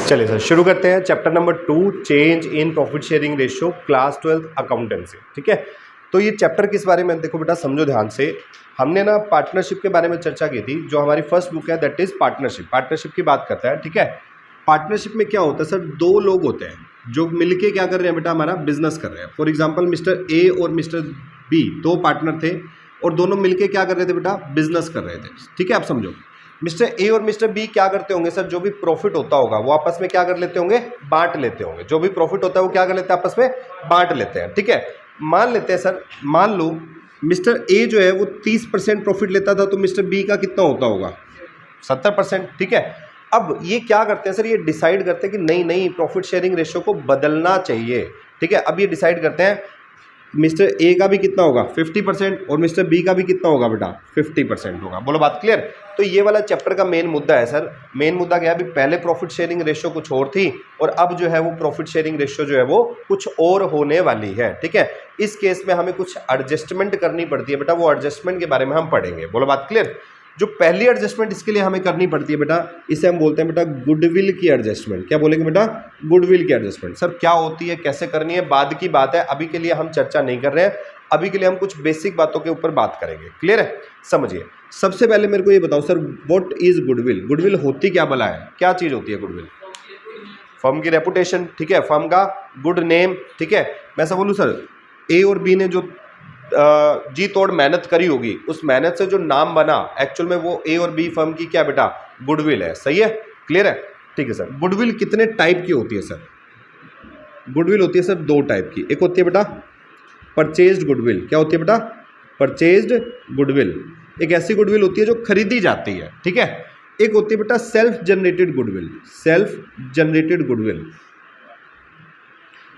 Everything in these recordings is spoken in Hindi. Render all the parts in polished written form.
चलिए सर शुरू करते हैं chapter number 2 change in profit sharing ratio class 12 accountancy. ठीक है, तो ये चैप्टर किस बारे में, देखो बेटा समझो ध्यान से। हमने ना पार्टनरशिप के बारे में चर्चा की थी, जो हमारी फर्स्ट बुक है दैट इज पार्टनरशिप की बात करता है। ठीक है, पार्टनरशिप में क्या होता है सर, दो लोग होते हैं जो मिलके क्या कर रहे हैं बेटा, हमारा बिजनेस कर रहे हैं। फॉर एग्जाम्पल मिस्टर ए और मिस्टर बी दो पार्टनर थे और दोनों मिलके क्या कर रहे थे बेटा, बिजनेस कर रहे थे। ठीक है, आप समझो मिस्टर ए और मिस्टर बी क्या करते होंगे सर, जो भी प्रॉफिट होता होगा वो आपस में क्या कर लेते होंगे, बांट लेते होंगे। जो भी प्रॉफिट होता है वो क्या कर लेते हैं, आपस में बांट लेते हैं। ठीक है, मान लेते हैं सर, मान लो मिस्टर ए जो है वो 30% प्रॉफिट लेता था, तो मिस्टर बी का कितना होता होगा, 70%। ठीक है, अब ये क्या करते हैं सर, ये डिसाइड करते हैं कि नहीं नहीं प्रॉफिट शेयरिंग रेशियो को बदलना चाहिए। ठीक है, अब ये डिसाइड करते हैं मिस्टर ए का भी कितना होगा 50% और मिस्टर बी का भी कितना होगा बेटा 50% होगा। बोलो बात क्लियर। तो ये वाला चैप्टर का मेन मुद्दा है सर। मेन मुद्दा क्या है, अभी पहले प्रॉफिट शेयरिंग रेशियो कुछ और थी और अब जो है वो प्रॉफिट शेयरिंग रेशियो जो है वो कुछ और होने वाली है। ठीक है, इस केस में हमें कुछ एडजस्टमेंट करनी पड़ती है बेटा, वो एडजस्टमेंट के बारे में हम पढ़ेंगे। बोलो बात क्लियर। जो पहली एडजस्टमेंट इसके लिए हमें करनी पड़ती है बेटा, इसे हम बोलते हैं बेटा गुडविल की एडजस्टमेंट। क्या बोलेंगे बेटा, गुडविल की एडजस्टमेंट। सर क्या होती है, कैसे करनी है, बाद की बात है, अभी के लिए हम चर्चा नहीं कर रहे हैं। अभी के लिए हम कुछ बेसिक बातों के ऊपर बात करेंगे। क्लियर है, समझिए। सबसे पहले मेरे को ये बताओ sir, what is goodwill. Goodwill होती क्या भला है, क्या चीज होती है गुडविल? फर्म की रेपुटेशन। ठीक है, फर्म का गुड नेम। ठीक है, मैं ऐसा बोलूँ सर, ए और बी ने जो जी तोड़ मेहनत करी होगी, उस मेहनत से जो नाम बना एक्चुअल में वो ए और बी फर्म की क्या बेटा, गुडविल है। सही है, क्लियर है। ठीक है सर, गुडविल कितने टाइप की होती है सर? गुडविल होती है सर दो टाइप की। एक होती है बेटा परचेज्ड गुडविल। क्या होती है बेटा, परचेज्ड गुडविल। एक ऐसी गुडविल होती है जो खरीदी जाती है। ठीक है, एक होती है बेटा self generated goodwill. Self generated goodwill.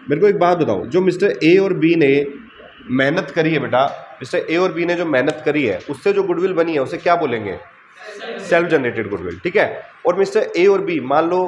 मेरे को एक बात बताओ, जो मिस्टर ए और बी ने मेहनत करी है बेटा, मिस्टर ए और बी ने जो मेहनत करी है उससे जो गुडविल बनी है उसे क्या बोलेंगे, सेल्फ जनरेटेड गुडविल। ठीक है, और मिस्टर ए और बी मान लो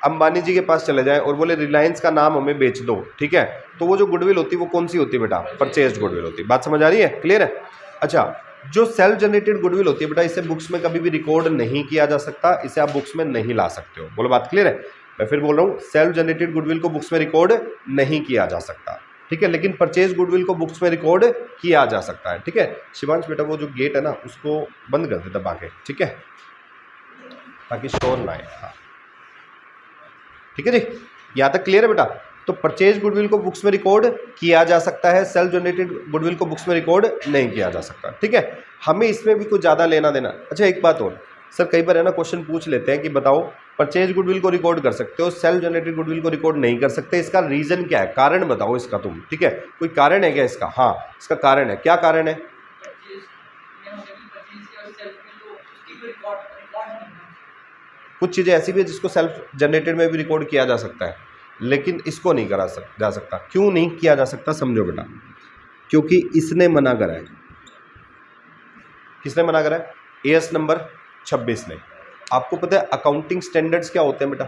अंबानी जी के पास चले जाए और बोले रिलायंस का नाम हमें बेच दो। ठीक है, तो वो जो गुडविल होती है वो कौन सी होती है बेटा, परचेज्ड गुडविल होती है। बात समझ आ रही है, क्लियर है। अच्छा, जो सेल्फ जनरेटेड गुडविल होती है बेटा, इसे बुक्स में कभी भी रिकॉर्ड नहीं किया जा सकता, इसे आप बुक्स में नहीं ला सकते हो। बोलो बात क्लियर है। मैं फिर बोल रहा हूँ, सेल्फ जनरेटेड गुडविल को बुक्स में रिकॉर्ड नहीं किया जा सकता। ठीक है, लेकिन परचेज गुडविल को बुक्स में रिकॉर्ड किया जा सकता है। ठीक है, शिवांश बेटा वो जो गेट है ना उसको बंद कर दे दबा के। ठीक है, ताकि शोर ना आए। हाँ ठीक है जी, यहाँ तक क्लियर है बेटा। तो परचेज गुडविल को बुक्स में रिकॉर्ड किया जा सकता है, सेल्फ जनरेटेड गुडविल को बुक्स में रिकॉर्ड नहीं किया जा सकता। ठीक है, हमें इसमें भी कुछ ज़्यादा लेना देना। अच्छा एक बात और सर, कई बार है ना क्वेश्चन पूछ लेते हैं कि बताओ परचेज गुडविल को रिकॉर्ड कर सकते हो, सेल्फ जनरेटेड गुडविल को रिकॉर्ड नहीं कर सकते, इसका रीजन क्या है, कारण बताओ इसका तुम। ठीक है, कोई कारण है क्या इसका? हाँ इसका कारण है। क्या कारण है? कुछ चीज़ें ऐसी भी है जिसको सेल्फ जनरेटेड में भी रिकॉर्ड किया जा सकता है, लेकिन इसको नहीं जा सकता। क्यों नहीं किया जा सकता, समझो बेटा। क्योंकि इसने मना करा है। किसने मना करा है? एएस नंबर 26 ने। आपको पता है अकाउंटिंग स्टैंडर्ड्स क्या होते हैं बेटा?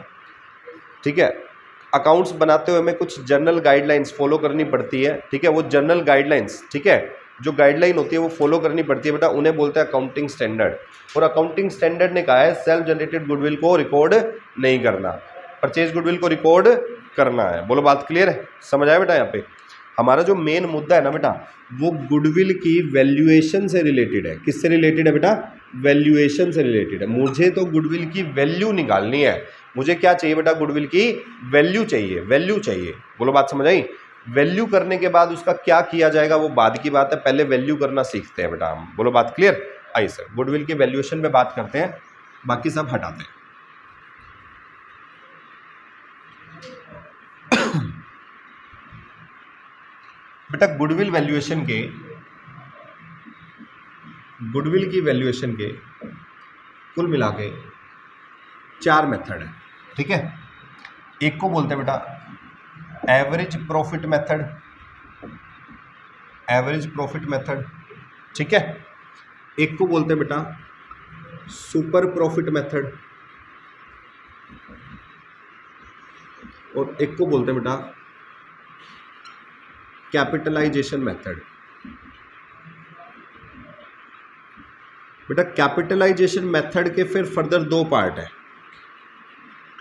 ठीक है, अकाउंट्स बनाते हुए हमें कुछ जनरल गाइडलाइंस फॉलो करनी पड़ती है। ठीक है, वो जनरल गाइडलाइंस, ठीक है, जो गाइडलाइन होती है वो फॉलो करनी पड़ती है बेटा, उन्हें बोलते हैं अकाउंटिंग स्टैंडर्ड। और अकाउंटिंग स्टैंडर्ड ने कहा है सेल्फ जनरेटेड गुडविल को रिकॉर्ड नहीं करना, परचेज गुडविल को रिकॉर्ड करना है। बोलो बात क्लियर है, समझ आया बेटा? यहाँ पे हमारा जो मेन मुद्दा है ना बेटा, वो गुडविल की वैल्यूएशन से रिलेटेड है। किससे रिलेटेड है बेटा? वैल्यूएशन से रिलेटेड है। मुझे तो गुडविल की वैल्यू निकालनी है। मुझे क्या चाहिए बेटा? गुडविल की वैल्यू चाहिए, वैल्यू चाहिए। बोलो बात समझ आई? वैल्यू करने के बाद उसका क्या किया जाएगा वो बाद की बात है, पहले वैल्यू करना सीखते हैं बेटा हम। बोलो बात क्लियर? आइए सर गुडविल के वैल्यूएशन पे बात करते हैं, बाकी सब हटाते हैं। बेटा गुडविल की वैल्यूएशन के कुल मिला के 4 मेथड है। ठीक है, एक को बोलते हैं बेटा average profit method, average profit method. ठीक है, एक को बोलते हैं बेटा सुपर प्रॉफिट मेथड, और एक को बोलते हैं बेटा कैपिटलाइजेशन मेथड। बेटा कैपिटलाइजेशन मेथड के फिर फर्दर 2 पार्ट है।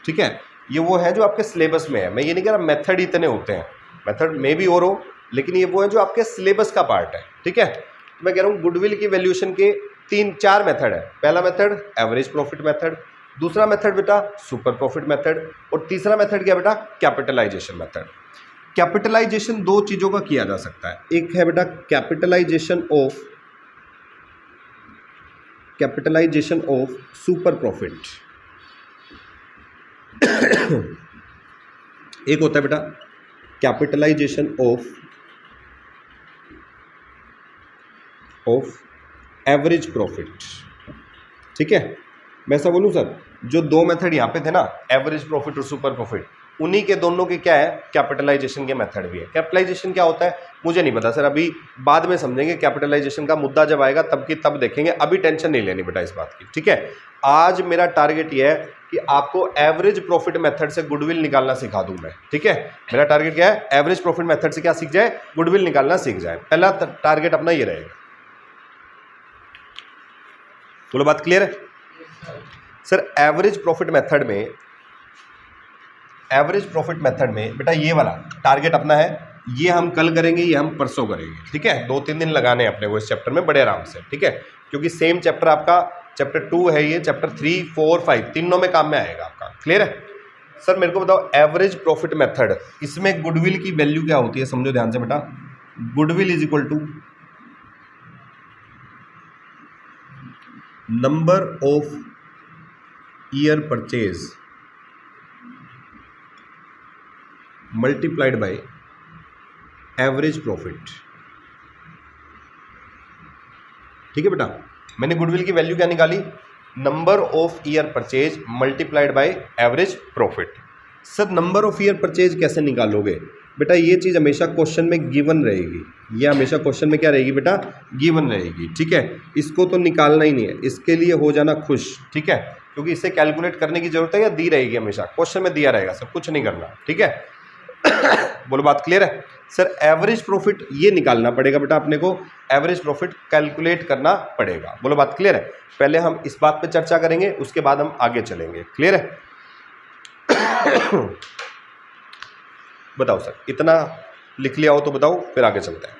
ठीक है, ये वो है जो आपके सिलेबस में है। मैं ये नहीं कह रहा मेथड इतने होते हैं, मेथड में भी और हो, लेकिन ये वो है जो आपके सिलेबस का पार्ट है, ठीक है। तो मैं कह रहा हूँ गुडविल की वैल्यूएशन के 3-4 मेथड है। पहला मेथड एवरेज प्रॉफिट मेथड, दूसरा मेथड बेटा सुपर प्रॉफिट मेथड, और तीसरा मेथड क्या बेटा कैपिटलाइजेशन मेथड। कैपिटलाइजेशन दो चीज़ों का किया जा सकता है, एक है बेटा कैपिटलाइजेशन ऑफ सुपर प्रॉफिट, एक होता है बेटा कैपिटलाइजेशन ऑफ एवरेज प्रॉफिट, ठीक है। मैं ऐसा बोलूँ सर, जो दो मेथड यहाँ पे थे ना, एवरेज प्रॉफिट और सुपर प्रॉफिट, उन्हीं के दोनों के क्या है कैपिटलाइजेशन के मेथड भी है। कैपिटलाइजेशन क्या होता है मुझे नहीं पता सर, अभी बाद में समझेंगे, कैपिटलाइजेशन का मुद्दा जब आएगा तब की तब देखेंगे, अभी टेंशन नहीं लेनी बेटा इस बात की, ठीक है। आज मेरा टारगेट ये है कि आपको एवरेज प्रॉफिट मेथड से गुडविल निकालना सिखा दूं मैं, ठीक है। मेरा टारगेट क्या है, एवरेज प्रॉफिट मेथड से क्या सीख जाए, गुडविल निकालना सीख जाए। पहला टारगेट अपना ये रहेगा। बोलो बात क्लियर है सर। एवरेज प्रॉफिट मेथड में बेटा ये वाला टारगेट अपना है, ये हम कल करेंगे, ये हम परसों करेंगे, ठीक है। 2-3 दिन लगाने हैं अपने को इस चैप्टर में बड़े आराम से, ठीक है। क्योंकि सेम चैप्टर आपका चैप्टर 2 है, ये चैप्टर 3, 4, 5 तीनों में काम में आएगा आपका। क्लियर है सर। मेरे को बताओ एवरेज प्रॉफिट मेथड, इसमें गुडविल की वैल्यू क्या होती है, समझो ध्यान से बेटा। Goodwill is equal to number of year purchase multiplied by average profit, ठीक है बेटा। मैंने गुडविल की वैल्यू क्या निकाली, number of year purchase multiplied by average profit. Sir number of year purchase कैसे निकालोगे बेटा, ये चीज़ हमेशा क्वेश्चन में गिवन रहेगी, ये हमेशा क्वेश्चन में क्या रहेगी बेटा, गिवन रहेगी, ठीक है। इसको तो निकालना ही नहीं है, इसके लिए हो जाना खुश, ठीक है, क्योंकि इसे कैलकुलेट करने की जरूरत है या दी रहेगी, हमेशा क्वेश्चन में दिया रहेगा सर, कुछ नहीं करना, ठीक है। बोलो बात क्लियर है सर। एवरेज प्रॉफिट ये निकालना पड़ेगा बेटा अपने को, एवरेज प्रॉफिट कैलकुलेट करना पड़ेगा। बोलो बात क्लियर है। पहले हम इस बात पे चर्चा करेंगे, उसके बाद हम आगे चलेंगे। क्लियर है। बताओ सर, इतना लिख लिया हो तो बताओ, फिर आगे चलते हैं।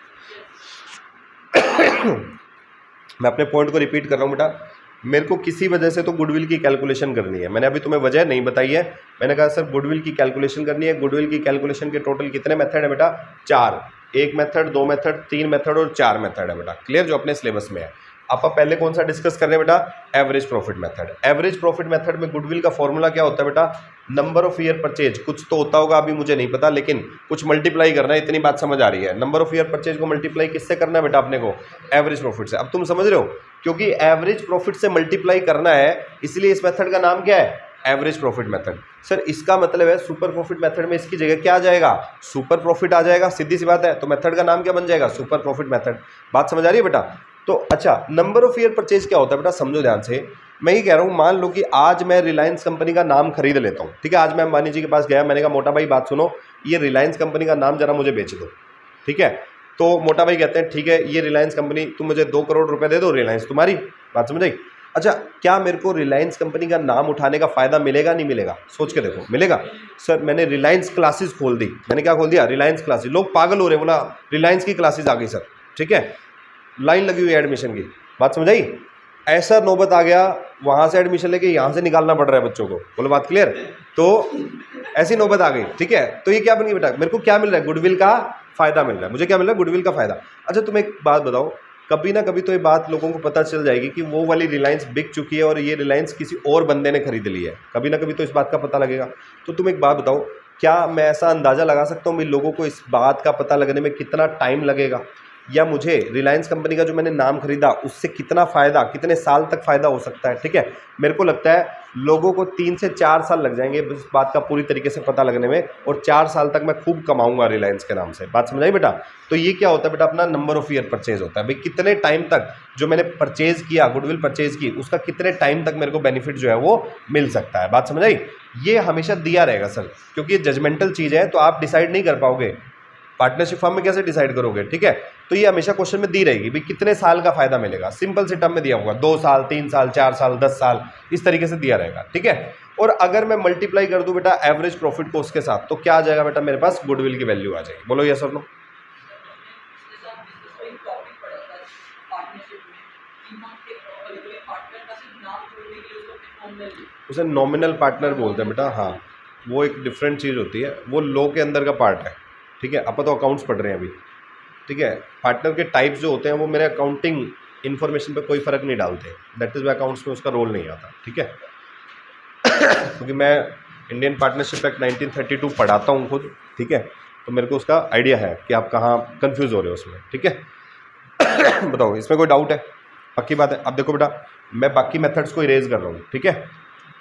मैं अपने पॉइंट को रिपीट कर रहा हूँ बेटा। मेरे को किसी वजह से तो गुडविल की कैलकुलेशन करनी है, मैंने अभी तुम्हें वजह नहीं बताई है। मैंने कहा सर गुडविल की कैलकुलेशन करनी है। गुडविल की कैलकुलेशन के टोटल कितने मेथड है बेटा, 4। 1 मेथड, 2 मेथड, 3 मेथड और 4 मेथड है बेटा। क्लियर, जो अपने सिलेबस में है। आप पहले कौन सा डिस्कस कर रहे हैं बेटा, average profit method. Average profit method में गुडविल का फॉर्मूला क्या होता है बेटा, नंबर ऑफ ईयर परचेज, कुछ तो होता होगा अभी मुझे नहीं पता, लेकिन कुछ मल्टीप्लाई करना है, इतनी बात समझ आ रही है। नंबर ऑफ ईयर परचेज को मल्टीप्लाई किससे करना है बेटा अपने को, एवरेज प्रॉफिट से। अब तुम समझ रहे हो, क्योंकि एवरेज प्रॉफिट से मल्टीप्लाई करना है, इसलिए इस मेथड का नाम क्या है, एवरेज प्रॉफिट मेथड। सर इसका मतलब है सुपर प्रॉफिट मेथड में इसकी जगह क्या आ जाएगा, सुपर प्रॉफिट आ जाएगा, सीधी सी बात है। तो मेथड का नाम क्या बन जाएगा, सुपर प्रॉफिट मेथड। बात समझ आ रही है बेटा। तो अच्छा, नंबर ऑफ ईयर परचेज क्या होता है बेटा, समझो ध्यान से। मैं ये कह रहा हूँ, मान लो कि आज मैं रिलायंस कंपनी का नाम खरीद लेता हूँ, ठीक है। आज मैं अंबानी जी के पास गया, मैंने कहा मोटा भाई बात सुनो, ये रिलायंस कंपनी का नाम जरा मुझे बेच दो, ठीक है। तो मोटा भाई कहते हैं ठीक है, ये रिलायंस कंपनी, तुम मुझे 2 करोड़ रुपए दे दो, रिलायंस तुम्हारी। बात समझ आई। अच्छा, क्या मेरे को रिलायंस कंपनी का नाम उठाने का फायदा मिलेगा नहीं मिलेगा, सोच के देखो, मिलेगा। सर मैंने रिलायंस क्लासेस खोल दी, मैंने क्या खोल दिया, रिलायंस क्लासेस। लोग पागल हो रहे, बोला रिलायंस की क्लासेस आ गई सर, ठीक है, लाइन लगी हुई है एडमिशन की। बात समझ आई। ऐसा नौबत आ गया, वहाँ से एडमिशन लेके यहाँ से निकालना पड़ रहा है बच्चों को। बोलो बात क्लियर। तो ऐसी नौबत आ गई, ठीक है। तो ये क्या बन गई बेटा, मेरे को क्या मिल रहा है, गुडविल का फायदा मिल रहा है। मुझे क्या मिल रहा है, गुडविल का फायदा। अच्छा तुम एक बात बताओ, कभी ना कभी तो ये बात लोगों को पता चल जाएगी कि वो वाली रिलायंस बिक चुकी है और ये रिलायंस किसी और बंदे ने खरीद ली है। कभी ना कभी तो इस बात का पता लगेगा। तो तुम एक बात बताओ, क्या मैं ऐसा अंदाज़ा लगा सकता हूँ कि लोगों को इस बात का पता लगने में कितना टाइम लगेगा, या मुझे रिलायंस कंपनी का जो मैंने नाम खरीदा उससे कितना फ़ायदा, कितने साल तक फ़ायदा हो सकता है, ठीक है। मेरे को लगता है लोगों को 3 से 4 साल लग जाएंगे इस बात का पूरी तरीके से पता लगने में, और 4 साल तक मैं खूब कमाऊंगा रिलायंस के नाम से। बात समझ आई बेटा। तो ये क्या होता है बेटा, अपना नंबर ऑफ ईयर परचेज होता है। भाई कितने टाइम तक जो मैंने परचेज किया, गुडविल परचेज की, उसका कितने टाइम तक मेरे को बेनिफिट जो है वो मिल सकता है। बात समझ आई। ये हमेशा दिया रहेगा सर, क्योंकि ये जजमेंटल चीज़ है, तो आप डिसाइड नहीं कर पाओगे। पार्टनरशिप फॉर्म में कैसे डिसाइड करोगे, ठीक है। तो ये हमेशा क्वेश्चन में दी रहेगी, भाई कितने साल का फायदा मिलेगा, सिंपल से टर्म में दिया होगा, 2 साल, 3 साल, 4 साल, 10 साल, इस तरीके से दिया रहेगा, ठीक है। और अगर मैं मल्टीप्लाई कर दूं बेटा एवरेज प्रॉफिट को उसके साथ, तो क्या आ जाएगा बेटा मेरे पास, गुडविल की वैल्यू आ जाएगी। बोलो यस और नो। उसे नॉमिनल पार्टनर बोलते हैं बेटा, हाँ वो एक डिफरेंट चीज़ होती है, वो लॉ के अंदर का पार्ट है, ठीक है। अपन तो अकाउंट्स पढ़ रहे हैं अभी, ठीक है। पार्टनर के टाइप्स जो होते हैं वो मेरे अकाउंटिंग इन्फॉर्मेशन पे कोई फ़र्क नहीं डालते, दैट इज़ वाई अकाउंट्स में उसका रोल नहीं आता, ठीक है। क्योंकि मैं इंडियन पार्टनरशिप एक्ट 1932 पढ़ाता हूँ खुद, ठीक है, तो मेरे को उसका आइडिया है कि आप कहाँ कंफ्यूज हो रहे हो उसमें, ठीक है। बताओ इसमें कोई डाउट है? पक्की बात है। अब देखो बेटा मैं बाकी मेथड्स को इरेज कर रहा हूँ, ठीक है,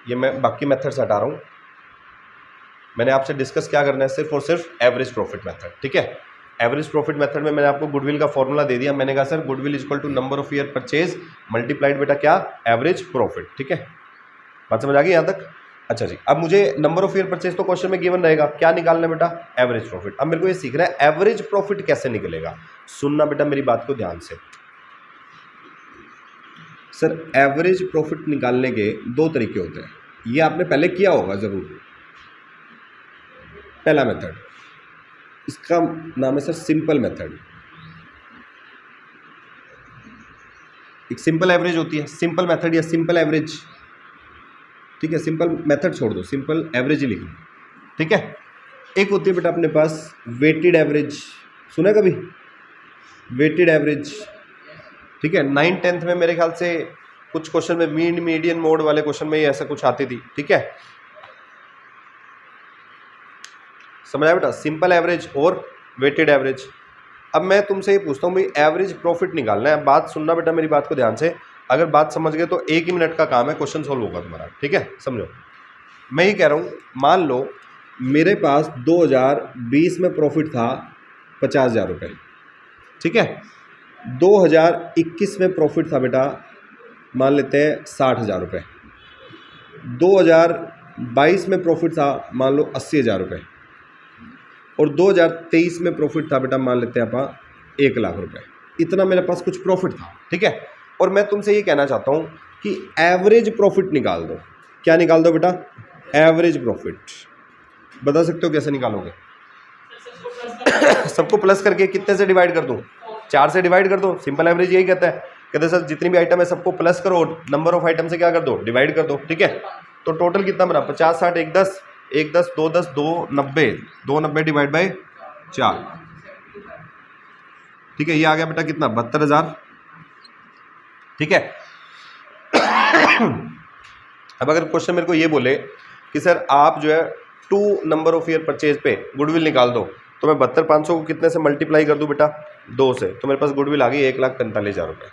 ये मैं बाकी मेथड्स हटा रहा हूँ। मैंने आपसे डिस्कस क्या करना है, सिर्फ और सिर्फ एवरेज प्रॉफिट मेथड, ठीक है। एवरेज प्रॉफिट मेथड में मैंने आपको गुडविल का फॉर्मूला दे दिया, मैंने कहा sir goodwill is equal to number of year purchase multiplied बेटा क्या, एवरेज प्रॉफिट, ठीक है। बात समझ आ गई यहाँ तक? अच्छा जी, अब मुझे नंबर ऑफ ईयर परचेज तो क्वेश्चन में गिवन रहेगा, क्या निकालना है बेटा, एवरेज प्रॉफिट। अब मेरे को ये सीखना है एवरेज प्रॉफिट कैसे निकलेगा। सुनना बेटा मेरी बात को ध्यान से। सर एवरेज प्रॉफिट निकालने के दो तरीके होते हैं, ये आपने पहले किया होगा जरूर। पहला मेथड, इसका नाम है सर सिंपल मेथड। एक सिंपल एवरेज होती है, सिंपल मेथड या सिंपल एवरेज, ठीक है। सिंपल मेथड छोड़ दो, सिंपल एवरेज ही लिख लो, ठीक है। एक होती है बेटा अपने पास वेटेड एवरेज, सुना है कभी वेटेड एवरेज, ठीक है। 9th-10th में मेरे ख्याल से कुछ क्वेश्चन में मीन मीडियन मोड वाले क्वेश्चन में ही ऐसा कुछ आती थी, ठीक है। समझ आया बेटा, सिंपल एवरेज और वेटेड एवरेज। अब मैं तुमसे ये पूछता हूँ भाई एवरेज प्रॉफिट निकालना है, बात सुनना बेटा मेरी बात को ध्यान से। अगर बात समझ गए तो 1 ही मिनट का काम है, क्वेश्चन सोल्व होगा तुम्हारा, ठीक है। समझो मैं ये कह रहा हूँ, मान लो मेरे पास 2020 में प्रॉफिट था 50,000 रुपये, ठीक है। 2021 में प्रॉफिट था बेटा मान लेते हैं 60,000 रुपये। 2022 में प्रॉफिट था मान लो 80,000 रुपये, और 2023 में प्रॉफिट था बेटा मान लेते हैं आप 1 लाख रुपए। इतना मेरे पास कुछ प्रॉफिट था, ठीक है। और मैं तुमसे ये कहना चाहता हूँ कि एवरेज प्रॉफिट निकाल दो। क्या निकाल दो बेटा, एवरेज प्रॉफिट। बता सकते हो कैसे निकालोगे? सबको प्लस करके कितने से डिवाइड कर दूँ? 4 से डिवाइड कर दो। सिंपल एवरेज यही कहता है, कहते सर जितनी भी आइटम है सबको प्लस करो, नंबर ऑफ आइटम से क्या कर दो, डिवाइड कर दो, ठीक है। तो टोटल कितना बना, 50, 60, 1 10, 1 10, 2 10, 2 90, 2 90 डिवाइड बाई 4, ठीक है। ये आ गया बेटा कितना, 72,000, ठीक है। अब अगर क्वेश्चन मेरे को ये बोले कि सर आप जो है 2 नंबर ऑफ ईयर परचेज पे गुडविल निकाल दो, तो मैं 72,500 को कितने से मल्टीप्लाई कर दूं बेटा, 2 से, तो मेरे पास गुडविल आ गई 1,45,000 रुपये।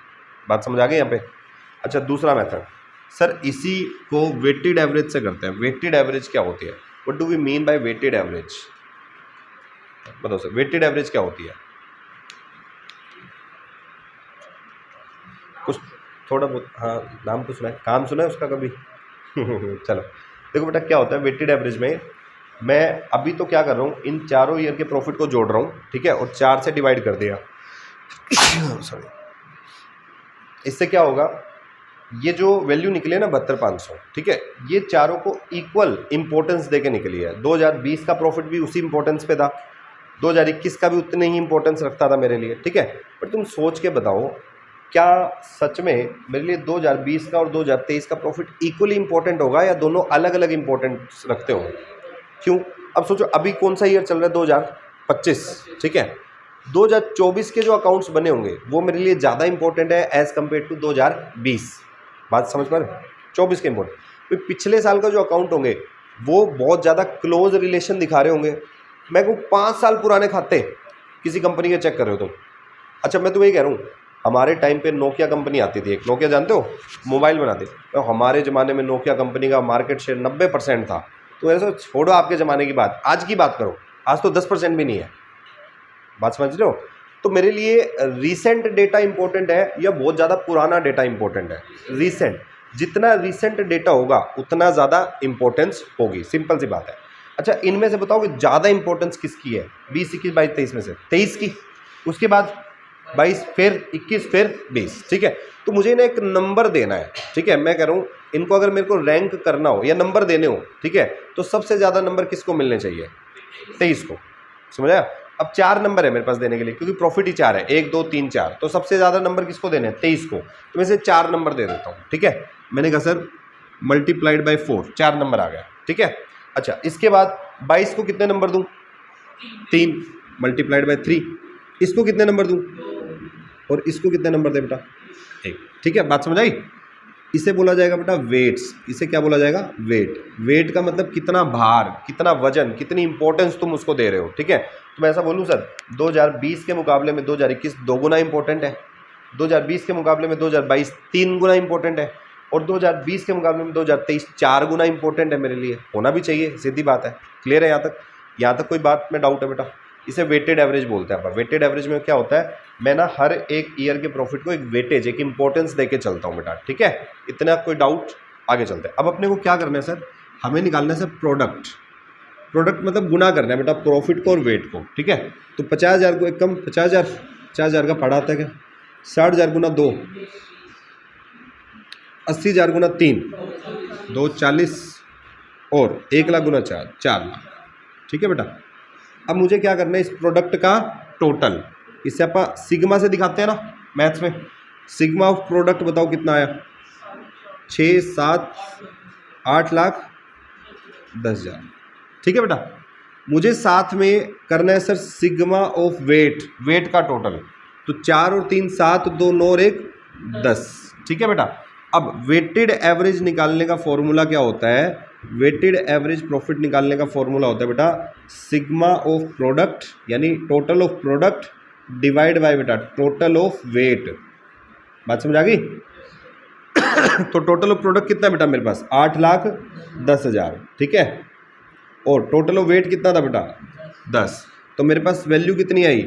बात समझ आ गई यहाँ पे? अच्छा दूसरा मेथड, सर इसी को वेटेड एवरेज से करते हैं। वेटेड एवरेज क्या होती है, what do we mean by weighted average? बताओ सर वेटेड एवरेज क्या होती है? कुछ थोड़ा बहुत, हाँ नाम तो सुना है, काम सुना है उसका कभी? चलो देखो बेटा क्या होता है वेटेड एवरेज में, मैं अभी तो क्या कर रहा हूँ, इन चारों ईयर के प्रॉफिट को जोड़ रहा हूँ, ठीक है, और 4 से डिवाइड कर दिया। सॉरी, इससे क्या होगा, ये जो वैल्यू निकली है ना 72,500, ठीक है, ये चारों को इक्वल इंपॉर्टेंस देके निकली है। 2020 का प्रॉफिट भी उसी इंपॉर्टेंस पे था, 2021 का भी उतने ही इंपॉर्टेंस रखता था मेरे लिए, ठीक है। पर तुम सोच के बताओ क्या सच में मेरे लिए 2020 का और 2023 का प्रॉफिट इक्वली इंपॉर्टेंट होगा, या दोनों अलग अलग इंपॉर्टेंस रखते हो? क्यों? अब सोचो अभी कौन सा ईयर चल रहा है, 2025, ठीक है। 2024 के जो अकाउंट्स बने होंगे वो मेरे लिए ज़्यादा इंपॉर्टेंट है एज़ कम्पेयर टू 2020। बात समझ पा रहे? 24 के इंपॉर्टेंट, फिर पिछले साल का जो अकाउंट होंगे वो बहुत ज़्यादा क्लोज रिलेशन दिखा रहे होंगे। मैं को 5 साल पुराने खाते किसी कंपनी के चेक कर रहे हो तुम। अच्छा मैं तुम्हें ये कह रहा हूँ, हमारे टाइम पे नोकिया कंपनी आती थी, एक नोकिया जानते हो, मोबाइल बनाती, तो हमारे ज़माने में नोकिया कंपनी का मार्केट शेयर 90% था। तो ऐसा छोड़ो आपके ज़माने की बात, आज की बात करो, आज तो 10% भी नहीं है। बात समझ रहे हो? तो मेरे लिए रीसेंट डेटा इंपॉर्टेंट है या बहुत ज़्यादा पुराना डेटा इंपॉर्टेंट है? रीसेंट, जितना रीसेंट डेटा होगा उतना ज़्यादा इंपॉर्टेंस होगी, सिंपल सी बात है। अच्छा इनमें से बताओ कि ज़्यादा इंपॉर्टेंस किसकी है, 20, 21, 22, 23 में से? 23 की। उसके बाद 22 फिर 21 फिर 20, ठीक है। तो मुझे ना एक नंबर देना है, ठीक है। मैं कह रहा हूँ इनको अगर मेरे को रैंक करना हो या नंबर देने हो, ठीक है, तो सबसे ज़्यादा नंबर किसको मिलने चाहिए? 23 को, समझ आया। अब 4 नंबर है मेरे पास देने के लिए, क्योंकि प्रॉफिट ही 4 है, 1 2 3 4, तो सबसे ज़्यादा नंबर किसको देने हैं? 23 को। तो मैं से 4 नंबर दे देता हूँ, ठीक है। मैंने कहा सर मल्टीप्लाइड बाई 4, 4 नंबर आ गया, ठीक है। अच्छा, इसके बाद 22 को कितने नंबर दूँ? 3 मल्टीप्लाइड बाई 3। इसको कितने नंबर दूँ? और इसको कितने नंबर दे बेटा? 1, ठीक है। बात समझ आई? इसे बोला जाएगा बेटा वेट्स। इसे क्या बोला जाएगा? वेट। वेट का मतलब कितना भार, कितना वजन, कितनी इंपॉर्टेंस तुम उसको दे रहे हो, ठीक है। तो मैं ऐसा बोलूँ सर 2020 के मुकाबले में 2021 2 गुना इंपॉर्टेंट है, 2020 के मुकाबले में 2022 3 गुना इंपॉर्टेंट है, और 2020 के मुकाबले में 2023 4 गुना इंपॉर्टेंट है मेरे लिए। होना भी चाहिए, सीधी बात है। क्लियर है यहाँ तक? यहाँ तक कोई बात में डाउट है बेटा? इसे वेटेड एवरेज बोलते हैं अपन। वेटेड एवरेज में क्या होता है, मैं ना हर एक ईयर के प्रॉफिट को एक वेटेज, एक इंपॉर्टेंस देके चलता हूँ बेटा, ठीक है। इतना कोई डाउट? आगे चलते हैं। अब अपने को क्या करना है सर? हमें निकालना है सर प्रोडक्ट। प्रोडक्ट मतलब गुना करना है बेटा प्रॉफिट को और वेट को, ठीक है। तो 50,000 को एक कम 50,000 का पड़ा आता है क्या? 60,000 गुना 2, 80,000 गुना 3, 2 40, और 1 लाख गुना 4, 4 लाख, ठीक है बेटा। अब मुझे क्या करना है इस प्रोडक्ट का टोटल। इसे आप सिग्मा से दिखाते हैं ना मैथ्स में। सिग्मा ऑफ प्रोडक्ट बताओ कितना आया? 6 7 8 लाख 10,000, ठीक है बेटा। मुझे साथ में करना है sir sigma of weight, weight का टोटल। तो 4 और 3 7, 2 9 और 1 10, ठीक है बेटा। अब वेटेड एवरेज निकालने का फॉर्मूला क्या होता है? वेटेड एवरेज प्रॉफिट निकालने का फॉर्मूला होता है बेटा सिग्मा ऑफ प्रोडक्ट, यानी total of product divide by बेटा टोटल ऑफ वेट। बात समझ आ गई? तो टोटल ऑफ प्रोडक्ट कितना है बेटा मेरे पास? 8,10,000, ठीक है। और टोटल ऑफ वेट कितना था बेटा? 10। तो मेरे पास वैल्यू कितनी आई?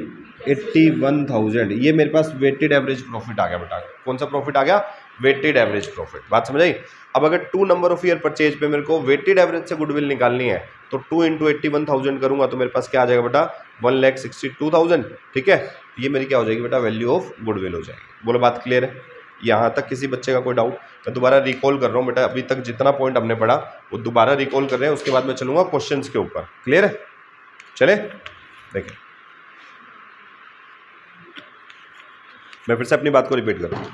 81,000। ये मेरे पास वेटेड एवरेज प्रॉफिट आ गया बेटा। कौन सा प्रॉफिट आ गया? Weighted average profit. बात समझ आई? अब अगर 2 नंबर ऑफ ईयर परचेज पे मेरे को वेटेड एवरेज से गुडविल निकालनी है, तो 2 इंटू 81,000 करूंगा तो मेरे पास क्या आ जाएगा बेटा? 1,62,000, ठीक है। ये मेरी क्या हो जाएगी बेटा? वैल्यू ऑफ गुडविल हो जाएगी। बोलो बात क्लियर है? यहाँ तक किसी बच्चे का कोई डाउट? मैं दोबारा रिकॉल कर रहा हूँ बेटा, अभी तक जितना पॉइंट हमने पढ़ा वो दोबारा रिकॉल कर रहे हैं, उसके बाद मैं चलूंगा क्वेश्चंस के ऊपर। क्लियर है? चले देखें, मैं फिर से अपनी बात को रिपीट करूँ।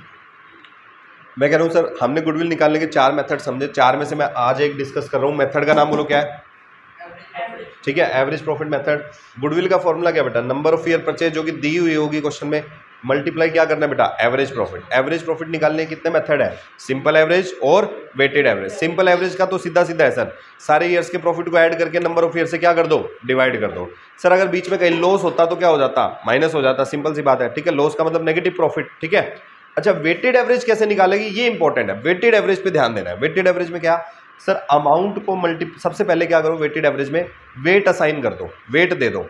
मैं कह रहा हूँ सर हमने गुडविल निकालने के 4 मेथड समझे, 4 में से मैं आज एक डिस्कस कर रहा हूँ। मेथड का नाम बोलो क्या है? ठीक है, एवरेज प्रॉफिट मेथड। गुडविल का फॉर्मूला क्या बेटा? नंबर ऑफ ईयर परचेज जो कि दी हुई होगी क्वेश्चन में, मल्टीप्लाई क्या करना है बेटा? Average profit. एवरेज प्रॉफिट निकालने के कितने मेथड है? सिंपल एवरेज और वेटेड एवरेज। सिंपल एवरेज का तो सीधा सीधा है सर, सारे ईयर्स के प्रॉफिट को ऐड करके नंबर ऑफ ईयर से क्या कर दो? डिवाइड कर दो। सर अगर बीच में कहीं लॉस होता तो क्या हो जाता? माइनस हो जाता। सिंपल सी बात है, ठीक है। लॉस का मतलब नेगेटिव प्रॉफिट, ठीक है। अच्छा, वेटेड एवरेज कैसे निकालेगी ये इंपॉर्टेंट है। वेटेड एवरेज पे ध्यान देना है। वेटेड एवरेज में क्या सर? अमाउंट को सबसे पहले क्या करो वेटेड एवरेज में? वेट असाइन कर दो, वेट दे दो,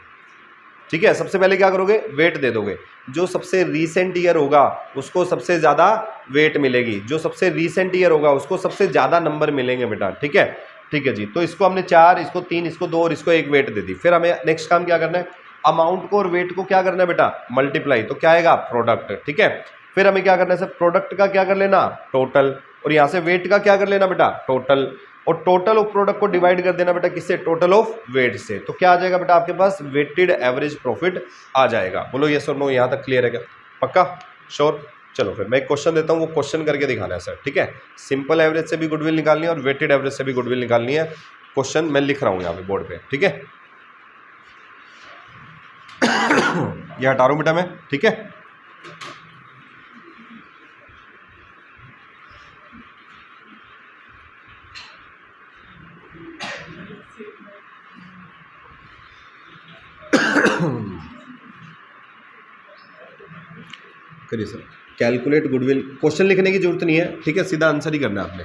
ठीक है। सबसे पहले क्या करोगे? वेट दे दोगे। जो सबसे रीसेंट ईयर होगा उसको सबसे ज़्यादा वेट मिलेगी, जो सबसे रीसेंट ईयर होगा उसको सबसे ज़्यादा नंबर मिलेंगे बेटा, ठीक है। ठीक है जी, तो इसको हमने 4, इसको 3, इसको 2 और इसको 1 वेट दे दी। फिर हमें नेक्स्ट काम क्या करना है? अमाउंट को और वेट को क्या करना है बेटा? मल्टीप्लाई। तो क्या आएगा? प्रोडक्ट, ठीक है। फिर हमें क्या करना है सर? प्रोडक्ट का क्या कर लेना? टोटल। और यहाँ से वेट का क्या कर लेना बेटा? टोटल। और टोटल ऑफ प्रोडक्ट को डिवाइड कर देना बेटा किससे? टोटल ऑफ वेट से। तो क्या आ जाएगा बेटा आपके पास? वेटेड एवरेज प्रॉफिट आ जाएगा। बोलो यस और नो, यहाँ तक क्लियर है क्या? पक्का? श्योर? चलो फिर मैं एक क्वेश्चन देता हूँ, वो क्वेश्चन करके दिखाना है सर, ठीक है। सिंपल एवरेज से भी गुडविल निकालनी है और वेटेड एवरेज से भी गुडविल निकालनी है। क्वेश्चन मैं लिख रहा हूँ यहाँ पे बोर्ड पे, ठीक है। ये हटा रहा हूँ बेटा मैं, ठीक है। करिए सर। कैलकुलेट गुडविल, क्वेश्चन लिखने की जरूरत नहीं है, ठीक है, सीधा आंसर ही करना है आपने।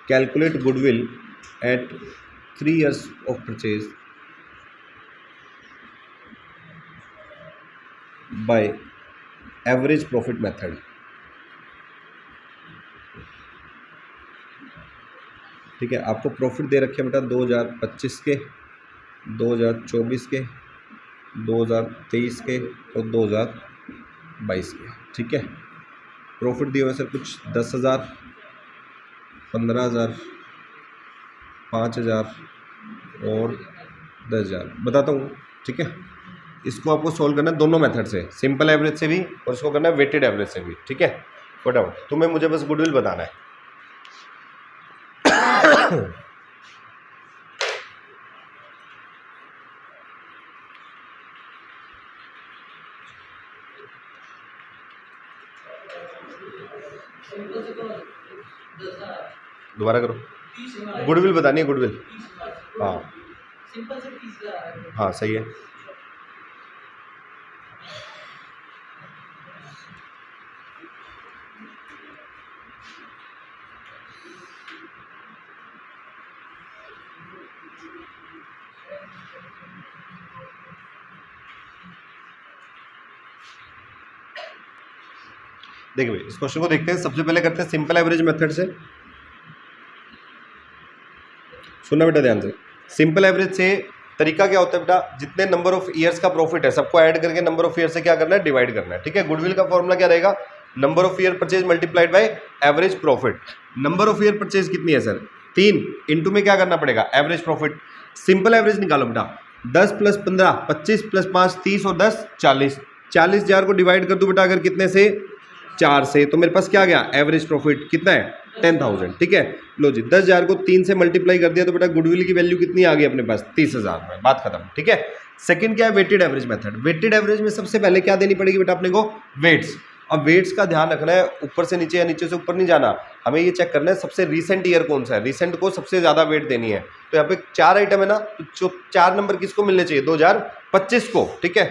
Calculate goodwill at 3 years of purchase by average profit method. ठीक है, आपको प्रॉफिट दे रखे हैं बेटा 2025 के, 2024 के, 2023 के और 2022 के, ठीक है। प्रॉफिट दिया हुआ सर कुछ 10,000, 15,000, 5,000 और 10,000 बताता हूँ, ठीक है। इसको आपको सोल्व करना है दोनों मेथड से, सिंपल एवरेज से भी और इसको करना है वेटेड एवरेज से भी, ठीक है। फटाफट तुम्हें मुझे बस गुडविल बताना है। दोबारा करो, गुडविल बतानी है, गुडविल। हाँ हाँ सही है। देखिए भाई इस क्वेश्चन को देखते हैं, सबसे पहले करते हैं सिंपल एवरेज मेथड से। सुनना बेटा ध्यान से, सिंपल एवरेज से तरीका क्या होता है बेटा, जितने नंबर ऑफ ईयर्स का प्रॉफिट है सबको ऐड करके नंबर ऑफ ईयर से क्या करना है, डिवाइड करना है, ठीक है। गुडविल का फॉर्मूला क्या रहेगा, number of year purchase multiplied by average profit. Number of year purchase कितनी है सर, 3, इंटू में क्या करना पड़ेगा, एवरेज प्रॉफिट। सिंपल एवरेज निकालो बेटा, 10 + 15 25 + 5 30 और 10 40, 40,000 को डिवाइड कर दो बेटा अगर कितने से, 4 से, तो मेरे पास क्या गया, एवरेज प्रॉफिट कितना है, 10,000, ठीक है। लो जी 10,000 को 3 से मल्टीप्लाई कर दिया तो बेटा गुडविल की वैल्यू कितनी आ गई अपने पास, 30,000 में, बात खत्म, ठीक है। सेकंड क्या है, weighted average method. Weighted average में सबसे पहले क्या देनी पड़ेगी बेटा अपने को, वेट्स। अब वेट्स का ध्यान रखना है, ऊपर से नीचे या नीचे से ऊपर नहीं जाना, हमें ये चेक करना है सबसे रीसेंट ईयर कौन सा है, रीसेंट को सबसे ज़्यादा वेट देनी है। तो यहाँ पे 4 आइटम है ना, तो 4 नंबर किसको मिलने चाहिए, 2025 को, ठीक है।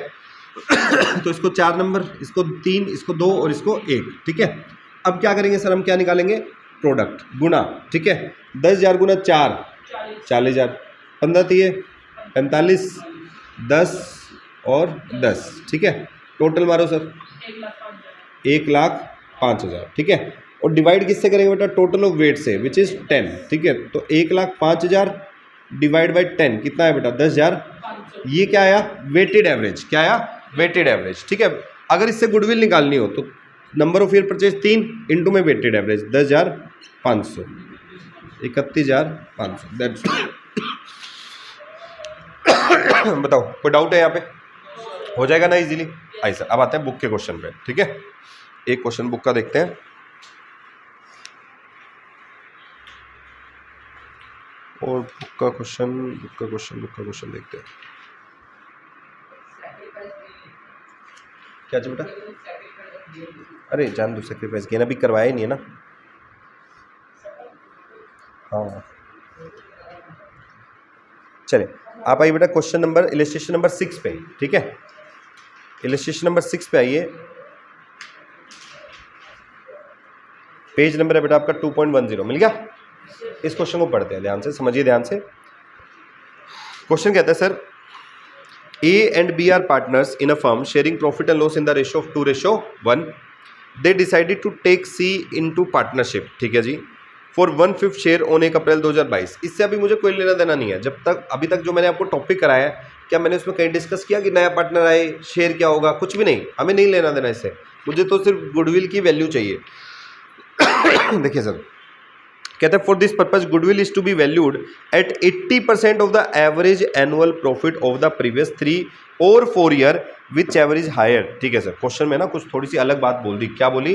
तो इसको 4 नंबर, इसको 3, इसको 2 और इसको 1, ठीक है। अब क्या करेंगे सर, हम क्या निकालेंगे, प्रोडक्ट गुना, ठीक है। 10,000 गुना 4 40,000, 15 3 45, 10 और 10, ठीक है। टोटल मारो सर 1,05,000, ठीक है। और डिवाइड किससे करेंगे बेटा, टोटल ऑफ वेट से, विच इज़ 10, ठीक है। तो 1,05,000 डिवाइड बाई 10 कितना है बेटा, 10,000। ये क्या आया, वेटेड एवरेज, क्या आया, वेटेड एवरेज, ठीक है। अगर इससे गुडविल निकालनी हो तो number of year purchase 3 into में वेटेड एवरेज 10,500, 31,500, दैट्स बताओ कोई डाउट है यहाँ पे, हो जाएगा ना इजीली। आई सर, अब आते हैं बुक के क्वेश्चन पे, ठीक है। एक क्वेश्चन बुक का देखते हैं, और बुक का क्वेश्चन देखते हैं। क्या बेटा, अरे जान दो, सेक्रीफाइस गेन अभी करवाया ही नहीं है ना। हाँ चले, आप आइए बेटा क्वेश्चन नंबर, इलस्ट्रेशन नंबर 6 पे, ठीक है। इलस्ट्रेशन नंबर 6 पे आइए, पेज नंबर है बेटा आपका 2.10, मिल गया। इस क्वेश्चन को पढ़ते हैं, ध्यान से समझिए, ध्यान से। क्वेश्चन कहता है sir, A and B are partners in a firm sharing profit and loss in the ratio of 2:1. They decided to take C into partnership, ठीक है जी, for 1/5 शेयर ऑन 1 अप्रैल 2022। इससे अभी मुझे कोई लेना देना नहीं है, जब तक अभी तक जो मैंने आपको टॉपिक कराया है, क्या मैंने उसमें कहीं डिस्कस किया कि नया पार्टनर आए शेयर क्या होगा, कुछ भी नहीं, हमें नहीं लेना देना इससे, मुझे तो सिर्फ गुडविल की वैल्यू चाहिए। देखिए सर, कहते हैं for this purpose goodwill is to be valued at 80% of the average annual profit of the previous 3 और 4 ईयर विच एवरेज हायर, ठीक है सर। क्वेश्चन में ना कुछ थोड़ी सी अलग बात बोल दी, क्या बोली,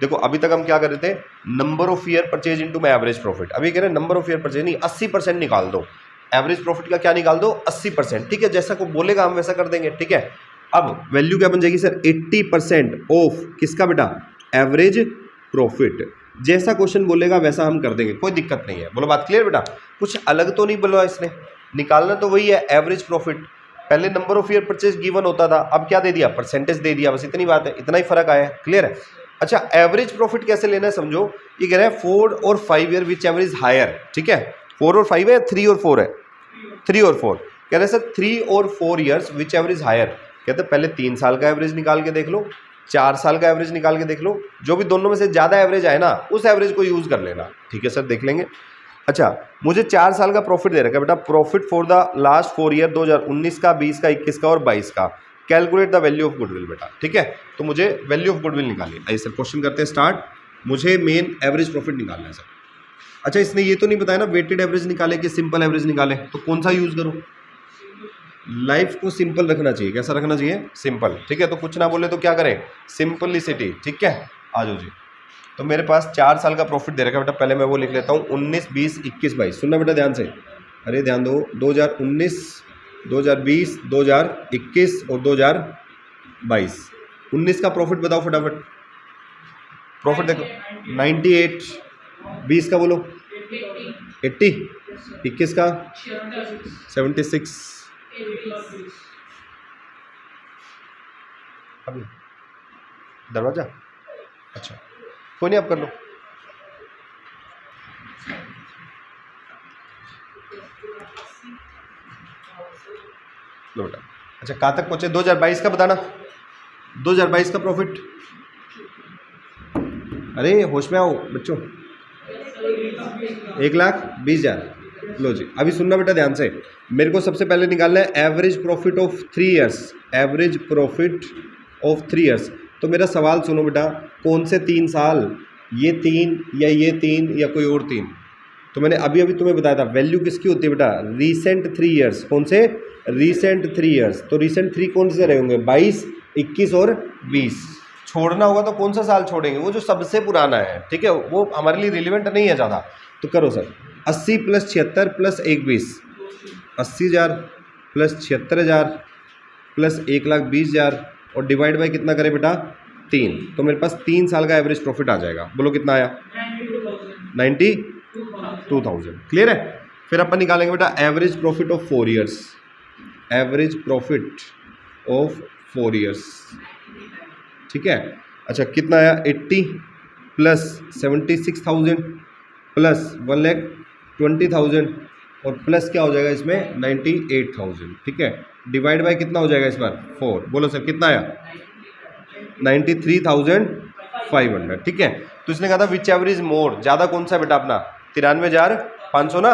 देखो अभी तक हम क्या कर रहे थे, number of year purchase into my average profit, अभी कह रहे हैं नंबर ऑफ ईयर परचेज नहीं, 80% निकाल दो, एवरेज प्रॉफिट का क्या निकाल दो, 80%, ठीक है। जैसा को बोलेगा हम वैसा कर देंगे, ठीक है। अब वैल्यू क्या बन जाएगी सर, 80% ऑफ किसका बेटा, एवरेज प्रॉफिट। जैसा क्वेश्चन बोलेगा वैसा हम कर देंगे, कोई दिक्कत नहीं है। बोलो बात क्लियर बेटा, कुछ अलग तो नहीं बोला इसने, निकालना तो वही है एवरेज प्रॉफिट। पहले number of year purchase given होता था, अब क्या दे दिया, परसेंटेज दे दिया, बस इतनी बात है, इतना ही फर्क आया है, क्लियर है। अच्छा एवरेज प्रॉफिट कैसे लेना है समझो, ये कह रहा है 4 और 5 ईयर विच एवरेज हायर, ठीक है। 4 और 5 है, 3 और 4 है, 3 और 4 कह रहे हैं सर 3 और 4 ईयर्स विच एवरेज हायर। कहते हैं पहले 3 साल का एवरेज निकाल के देख लो, 4 साल का एवरेज निकाल के देख लो, जो भी दोनों में से ज़्यादा एवरेज आए ना उस एवरेज को यूज़ कर लेना, ठीक है सर, देख लेंगे। अच्छा मुझे 4 साल का प्रॉफिट दे रखा है बेटा, profit for the last 4 year 2019 का, 20 का, 21 का और 22 का। Calculate the value of goodwill बेटा, ठीक है। तो मुझे वैल्यू ऑफ गुडविल निकालिए। आइए सर क्वेश्चन करते हैं स्टार्ट। मुझे मेन एवरेज प्रॉफिट निकालना है सर। अच्छा इसने ये तो नहीं बताया ना वेटेड एवरेज निकाले कि सिंपल एवरेज निकाले, तो कौन सा यूज़ करूँ? लाइफ को सिंपल रखना चाहिए। कैसा रखना चाहिए? सिंपल, ठीक है। तो कुछ ना बोले तो क्या करें? सिंपलिसिटी, ठीक है। आ जाओ जी। तो मेरे पास 4 साल का प्रॉफिट दे रखा है बेटा, पहले मैं वो लिख लेता हूँ 19, 20, 21, 22। सुनना बेटा ध्यान से, अरे ध्यान दो। 2019, 2020, 2021 और 2022। 19 का प्रॉफिट बताओ फटाफट। प्रॉफिट देखो 98। 20 का बोलो 80। 21 का 76। अभी दरवाजा, अच्छा कोई नहीं, आप कर लो। लो बेटा। अच्छा कहाँ तक पहुंचे? 2022 का बताना। 2022 का प्रॉफिट, अरे होश में आओ बच्चों। 1,20,000। लो जी, अभी सुनना बेटा ध्यान से। मेरे को सबसे पहले निकालना है average profit of 3 years. Average profit of 3 years. तो मेरा सवाल सुनो बेटा, कौन से 3 साल? ये 3 या ये 3 या कोई और 3? तो मैंने अभी अभी तुम्हें बताया था वैल्यू किसकी होती है बेटा? Recent 3 years. कौन से? Recent 3 years. तो रीसेंट 3 कौन से रहे होंगे? 22, 21 और 20। छोड़ना होगा तो कौन सा साल छोड़ेंगे? वो जो सबसे पुराना है, ठीक है, वो हमारे लिए रिलेवेंट नहीं है ज़्यादा। तो करो सर, 80 + 76 + 1 20। 80,000 + 76,000 + 1,20,000 और डिवाइड बाई कितना करें बेटा? 3। तो मेरे पास 3 साल का एवरेज प्रॉफिट आ जाएगा। बोलो कितना आया? 92,000। क्लियर है? फिर अपन निकालेंगे बेटा average profit of 4 years. Average profit of 4 years, ठीक है। अच्छा कितना आया? 80 + 76,000 + 1,20,000 और प्लस क्या हो जाएगा इसमें? 98,000, ठीक है। डिवाइड बाय कितना हो जाएगा इस बार? 4। बोलो सर कितना आया? 93,500, ठीक है। तो इसने कहा था विच एवरेज मोर, ज़्यादा कौन सा बेटा अपना? 93,500 ना।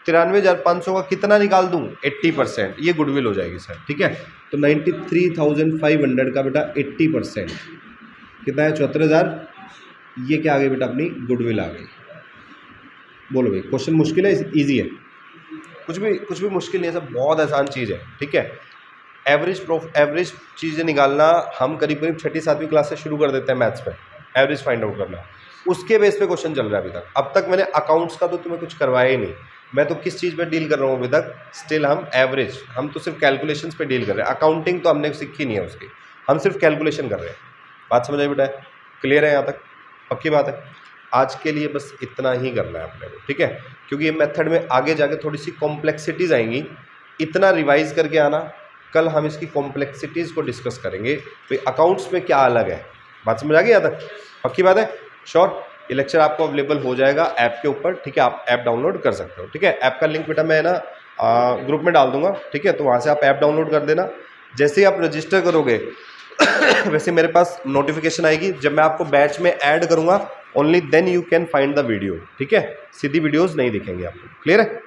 93,500 का कितना निकाल दूं? 80%। ये गुडविल हो जाएगी सर, ठीक है। तो 93,500 का बेटा 80% कितना है? 74,000। ये क्या आ गई बेटा? अपनी गुडविल आ गई। बोलो भाई क्वेश्चन मुश्किल है इजी है? कुछ भी मुश्किल नहीं है, सब बहुत आसान चीज़ है, ठीक है। एवरेज चीज़ें निकालना हम करीब करीब 6ठी 7वीं क्लास से शुरू कर देते हैं मैथ्स में, एवरेज फाइंड आउट करना। उसके बेस पे क्वेश्चन चल रहा है अभी तक। अब तक मैंने अकाउंट्स का तो तुम्हें कुछ करवाया ही नहीं। मैं तो किस चीज़ पे डील कर रहा हूँ अभी तक? स्टिल हम एवरेज, हम तो सिर्फ कैलकुलेशंस पे डील कर रहे हैं। अकाउंटिंग तो हमने सीखी नहीं है उसकी, हम सिर्फ कैलकुलेशन कर रहे हैं। बात समझ आई बेटा? क्लियर है यहाँ तक? पक्की बात है? आज के लिए बस इतना ही करना है अपने को, ठीक है। क्योंकि ये मेथड में आगे जाके थोड़ी सी कॉम्प्लेक्सिटीज़ आएंगी, इतना रिवाइज करके आना। कल हम इसकी कॉम्प्लेक्सिटीज़ को डिस्कस करेंगे। तो अकाउंट्स में क्या अलग है, बात समझ आ गई यहाँ तक? पक्की बात है? श्योर? ये लेक्चर आपको अवेलेबल हो जाएगा ऐप के ऊपर, ठीक है। आप ऐप डाउनलोड कर सकते हो, ठीक है। ऐप का लिंक बेटा मैं ना ग्रुप में डाल दूंगा, ठीक है। तो वहाँ से आप ऐप डाउनलोड कर देना। जैसे ही आप रजिस्टर करोगे वैसे मेरे पास नोटिफिकेशन आएगी। जब मैं आपको बैच में ऐड करूँगा, only then you can find the video, ठीक है। सीधी वीडियोज़ नहीं दिखेंगे आपको। क्लियर है?